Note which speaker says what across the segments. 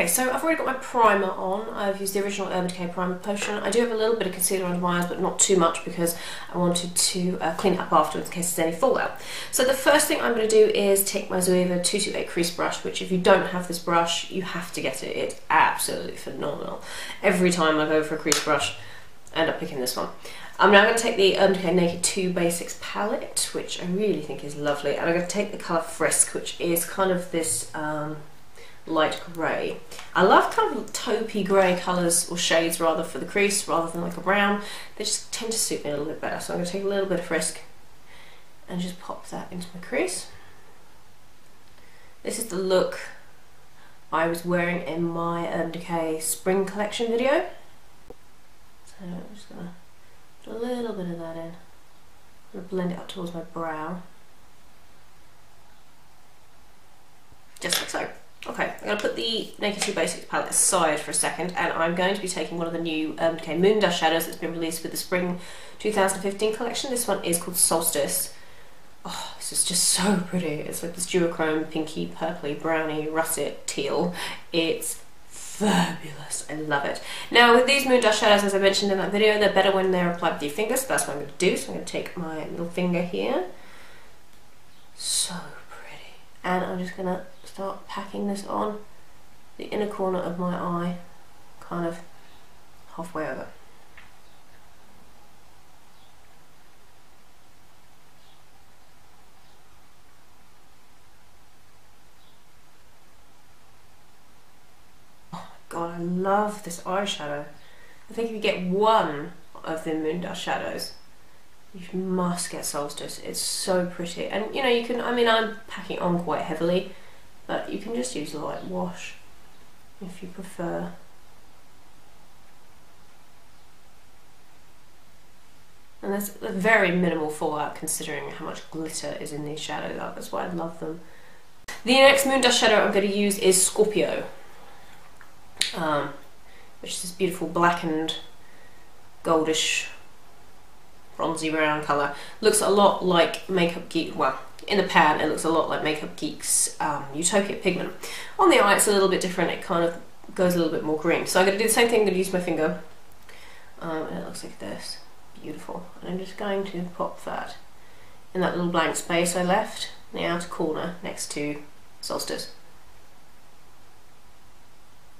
Speaker 1: Okay, so I've already got my primer on. I've used the original Urban Decay Primer Potion. I do have a little bit of concealer under my eyes, but not too much because I wanted to clean it up afterwards in case there's any fallout. So the first thing I'm going to do is take my ZOEVA 228 crease brush, which if you don't have this brush, you have to get it. It's absolutely phenomenal. Every time I go for a crease brush, I end up picking this one. I'm now going to take the Urban Decay Naked 2 Basics palette, which I really think is lovely, and I'm going to take the colour Frisk, which is kind of this light grey. I love kind of taupey grey colours, or shades rather, for the crease rather than like a brown. They just tend to suit me a little bit better, so I'm going to take a little bit of Frisk and just pop that into my crease. This is the look I was wearing in my Urban Decay Spring Collection video. So I'm just going to put a little bit of that in. I'm going to blend it up towards my brow. Just like so. Okay, I'm going to put the Naked 2 Basics palette aside for a second, and I'm going to be taking one of the new Urban Decay Moon Dust shadows that's been released with the Spring 2015 collection. This one is called Solstice. Oh, this is just so pretty. It's like this duochrome, pinky, purpley, browny, russet, teal. It's fabulous. I love it. Now with these Moon Dust shadows, as I mentioned in that video, they're better when they're applied with your fingers, so that's what I'm going to do. So I'm going to take my little finger here. So pretty. And I'm just going to start packing this on the inner corner of my eye, kind of halfway over. God, I love this eyeshadow. I think if you get one of the Moon Dust shadows, you must get Solstice. It's so pretty. And you know, you can, I mean, I'm packing on quite heavily, but you can just use a light wash if you prefer. And there's a very minimal fallout considering how much glitter is in these shadows. That's why I love them. The next Moon Dust shadow I'm going to use is Scorpio. Which is this beautiful blackened, goldish, bronzy brown colour. Looks a lot like Makeup Geek, well, in the pan it looks a lot like Makeup Geek's Utopia pigment. On the eye it's a little bit different, it kind of goes a little bit more green. So I'm going to do the same thing, I'm going to use my finger, and it looks like this. Beautiful. And I'm just going to pop that in that little blank space I left in the outer corner next to Solstice.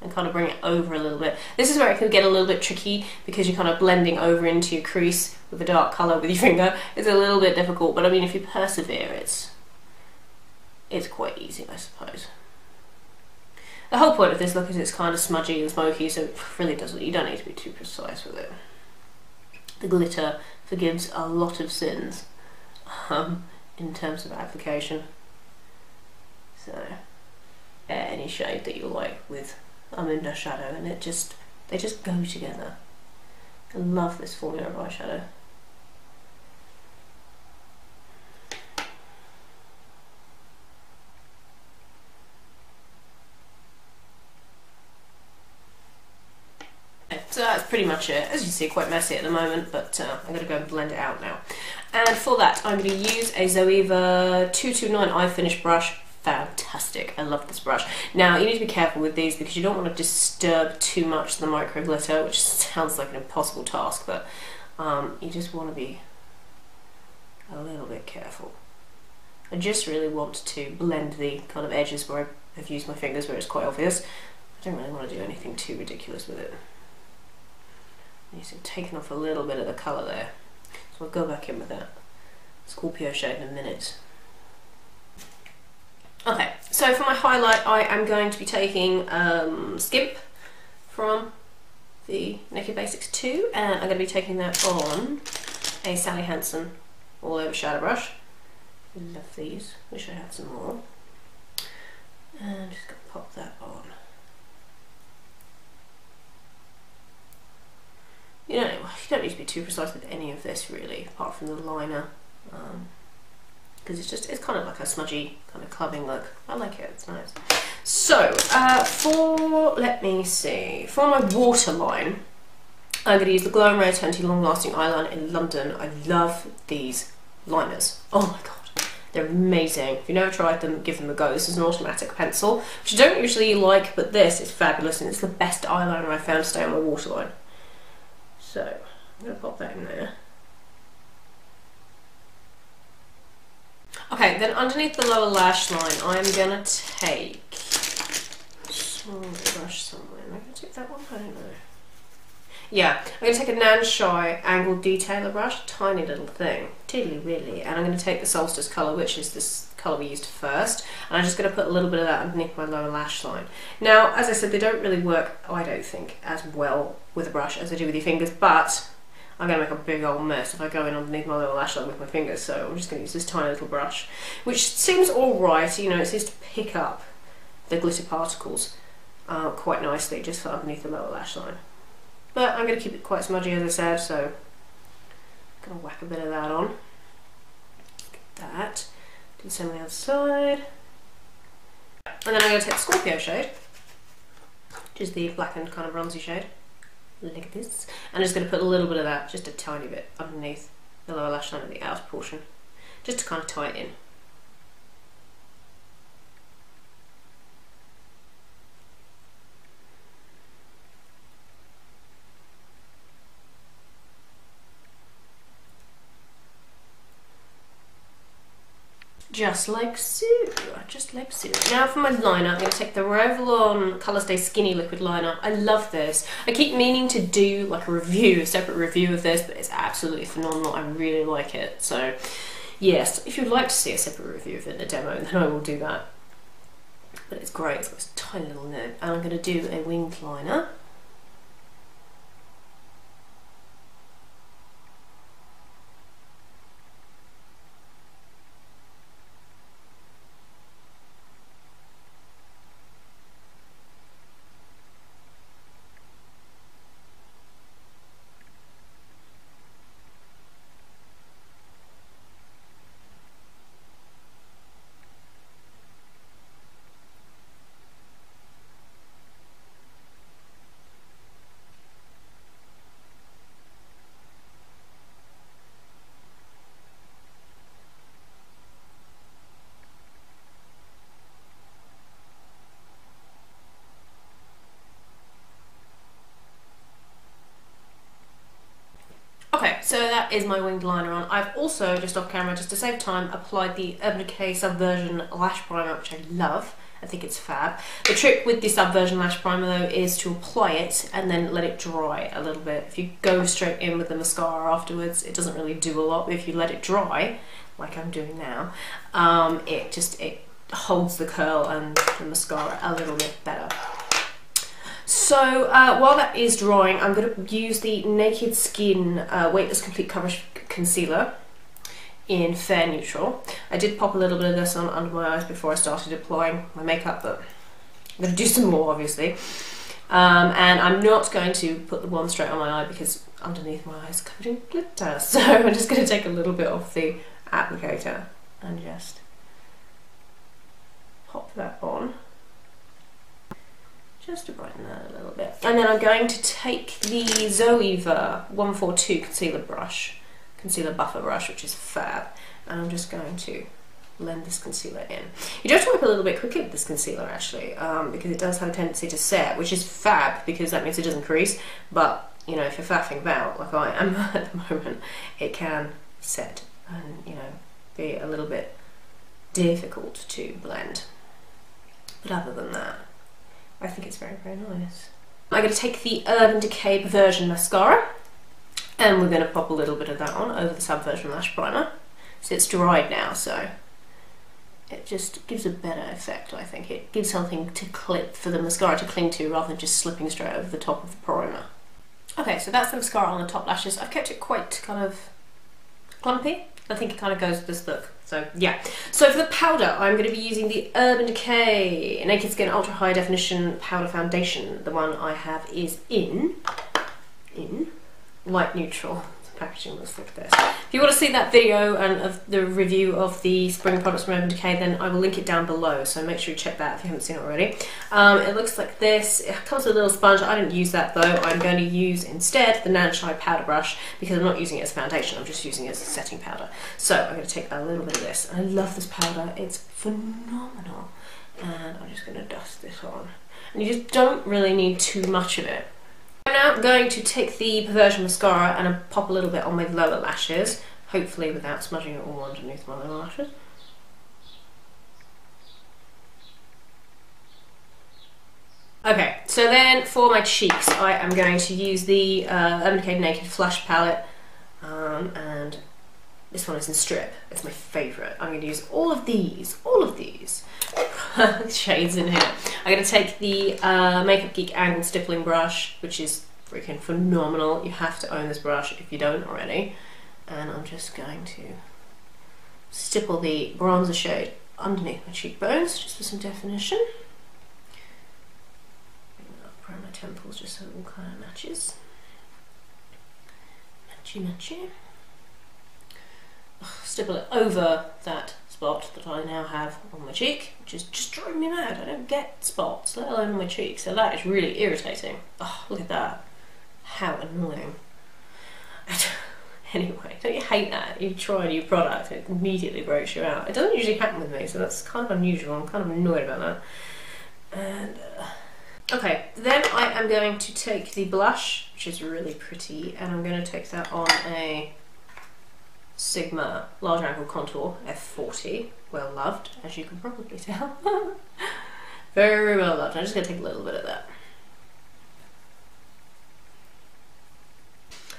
Speaker 1: And kind of bring it over a little bit. This is where it can get a little bit tricky because you're kind of blending over into your crease with a dark colour with your finger. It's a little bit difficult, but I mean if you persevere it's quite easy, I suppose. The whole point of this look is it's kind of smudgy and smoky, so it really doesn't, you don't need to be too precise with it. The glitter forgives a lot of sins in terms of application. So any shade that you like with a Moon Dust shadow, and they just go together. I love this formula of eyeshadow. So that's pretty much it. As you see, quite messy at the moment, but I'm going to go and blend it out now. And for that, I'm going to use a ZOEVA 229 eye finish brush. Fantastic, I love this brush. Now you need to be careful with these because you don't want to disturb too much the micro glitter, which sounds like an impossible task, but you just want to be a little bit careful. I just really want to blend the kind of edges where I've used my fingers where it's quite obvious. I don't really want to do anything too ridiculous with it. I've taken off a little bit of the colour there, so I'll go back in with that Scorpio shade in a minute. Okay, so for my highlight I am going to be taking Skimp from the Naked Basics 2, and I'm going to be taking that on a Sally Hansen all over shadow brush. I love these, wish I had some more. And just going to pop that on. You don't need to be too precise with any of this really, apart from the liner. Because it's kind of like a smudgy kind of clubbing look. I like it, it's nice. So let me see, for my waterline I'm going to use the Glow and Rare Long Lasting Eyeliner in London. I love these liners. Oh my god, They're amazing. If you've never tried them, give them a go. This is an automatic pencil, which I don't usually like, but this is fabulous, and it's the best eyeliner I've found to stay on my waterline. So I'm going to pop that in there. Okay, then underneath the lower lash line, I'm going to take a small brush somewhere. Am I going to take that one? I don't know. Yeah, I'm going to take a NANSHY angled detailer brush, tiny little thing, tiddly really, and I'm going to take the Solstice colour, which is this colour we used first, and I'm just going to put a little bit of that underneath my lower lash line. Now, as I said, they don't really work, I don't think, as well with a brush as they do with your fingers, but I'm going to make a big old mess if I go in underneath my lower lash line with my fingers, so I'm just going to use this tiny little brush, which seems alright, you know, it seems to pick up the glitter particles quite nicely just for underneath the lower lash line. But I'm going to keep it quite smudgy, as I said, so I'm going to whack a bit of that on. Get that. Do the same on the other side. And then I'm going to take the Scorpio shade, which is the blackened kind of bronzy shade, like this. And I'm just going to put a little bit of that, just a tiny bit, underneath the lower lash line at the outer portion, just to kind of tie it in. Just like so, just like so. Now for my liner, I'm going to take the Revlon Colour Stay Skinny Liquid Liner. I love this. I keep meaning to do like a review, a separate review of this, but it's absolutely phenomenal. I really like it. So yes, if you'd like to see a separate review of it in a demo, then I will do that. But it's great, it's got this tiny little nib. And I'm going to do a winged liner. Okay, so that is my winged liner on. I've also, just off camera, just to save time, applied the Urban Decay Subversion Lash Primer, which I love. I think it's fab. The trick with the Subversion Lash Primer though is to apply it and then let it dry a little bit. If you go straight in with the mascara afterwards, it doesn't really do a lot, but if you let it dry, like I'm doing now, it holds the curl and the mascara a little bit better. So while that is drying, I'm going to use the Naked Skin Weightless Complete Coverage Concealer in Fair Neutral. I did pop a little bit of this on under my eyes before I started applying my makeup, but I'm going to do some more obviously. And I'm not going to put the one straight on my eye because underneath my eye is covered in glitter. So I'm just going to take a little bit off the applicator and just pop that on. Just to brighten that a little bit. And then I'm going to take the ZOEVA 142 concealer buffer brush, which is fab, and I'm just going to blend this concealer in. You do have to wipe a little bit quickly with this concealer actually, because it does have a tendency to set, which is fab because that means it doesn't crease, but you know, if you're faffing about like I am at the moment, it can set and, you know, be a little bit difficult to blend. But other than that, I think it's very, very nice. I'm going to take the Urban Decay Perversion Mascara, and we're going to pop a little bit of that on over the Subversion Lash Primer. So it's dried now, so it just gives a better effect, I think. It gives something to clip for the mascara to cling to rather than just slipping straight over the top of the primer. Okay, so that's the mascara on the top lashes. I've kept it quite kind of clumpy. I think it kind of goes with this look. So yeah. So for the powder, I'm going to be using the Urban Decay Naked Skin Ultra High Definition Powder Foundation. The one I have is in light neutral. packaging looks like this. If you want to see that video and of the review of the spring products from Urban Decay, then I will link it down below, so make sure you check that if you haven't seen it already. It looks like this. It comes with a little sponge. I didn't use that though. I'm going to use instead the NANSHY powder brush because I'm not using it as foundation, I'm just using it as a setting powder. So I'm going to take a little bit of this. I love this powder, it's phenomenal. And I'm just going to dust this on. And you just don't really need too much of it. I'm now going to take the Perversion Mascara and pop a little bit on my lower lashes, hopefully without smudging it all underneath my lower lashes. Okay, so then for my cheeks, I am going to use the Urban Decay Naked Flush Palette, and this one is in Strip. It's my favourite. I'm going to use all of these shades in here. I'm going to take the Makeup Geek Angled Stippling Brush, which is freaking phenomenal. You have to own this brush if you don't already. And I'm just going to stipple the bronzer shade underneath my cheekbones, just for some definition. Around my temples, just so it all kind of matches. Matchy. Stipple it over that spot that I now have on my cheek, which is just driving me mad. I don't get spots, let alone on my cheek, so that is really irritating. Oh, look at that. How annoying. Anyway, don't you hate that? You try a new product, it immediately breaks you out. It doesn't usually happen with me, so that's kind of unusual. I'm kind of annoyed about that. And okay, then I am going to take the blush, which is really pretty, and I'm going to take that on a Sigma Large Angle Contour F40, well loved, as you can probably tell. Very well loved. I'm just going to take a little bit of that.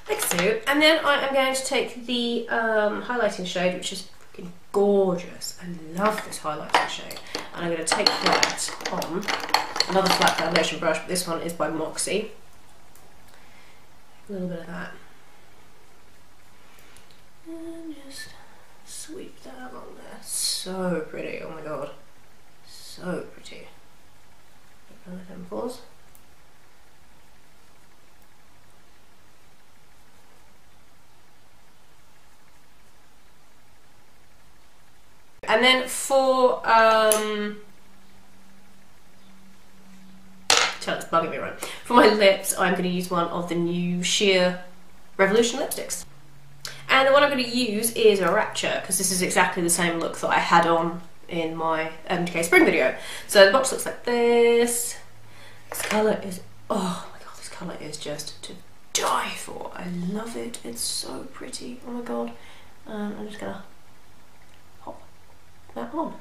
Speaker 1: Like so. And then I am going to take the highlighting shade, which is freaking gorgeous. I love this highlighting shade. And I'm going to take that on another flat foundation brush, but this one is by Moxie. A little bit of that. And just sweep that along there. So pretty, oh my god. So pretty. Open the temples. And then for it's bugging me right. For my lips, I'm going to use one of the new sheer Revolution lipsticks. And the one I'm going to use is a Rapture, because this is exactly the same look that I had on in my Urban Decay Spring video. So the box looks like this. This colour is, oh my god, this colour is just to die for. I love it, it's so pretty, oh my god. I'm just going to pop that on.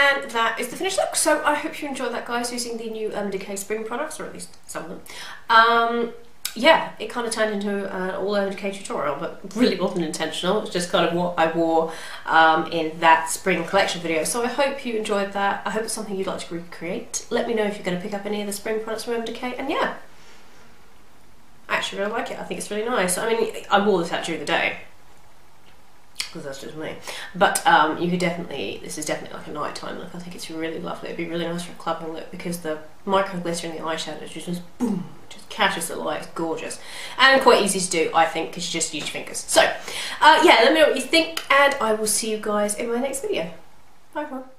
Speaker 1: And that is the finished look. So I hope you enjoyed that, guys, using the new Urban Decay Spring products, or at least some of them. Yeah, it kind of turned into an all Urban Decay tutorial, but really wasn't intentional. It's just kind of what I wore in that spring collection video. So I hope you enjoyed that. I hope it's something you'd like to recreate. Let me know if you're going to pick up any of the spring products from Urban Decay. And yeah, I actually really like it. I think it's really nice. I mean, I wore this out during the day, because that's just me. But you could definitely, this is definitely like a nighttime look. I think it's really lovely. It'd be really nice for a clubbing look, because the micro glitter in the eyeshadows just boom, just catches the light. It's gorgeous. And quite easy to do, I think, because you just use your fingers. So, yeah, let me know what you think, and I will see you guys in my next video. Bye everyone.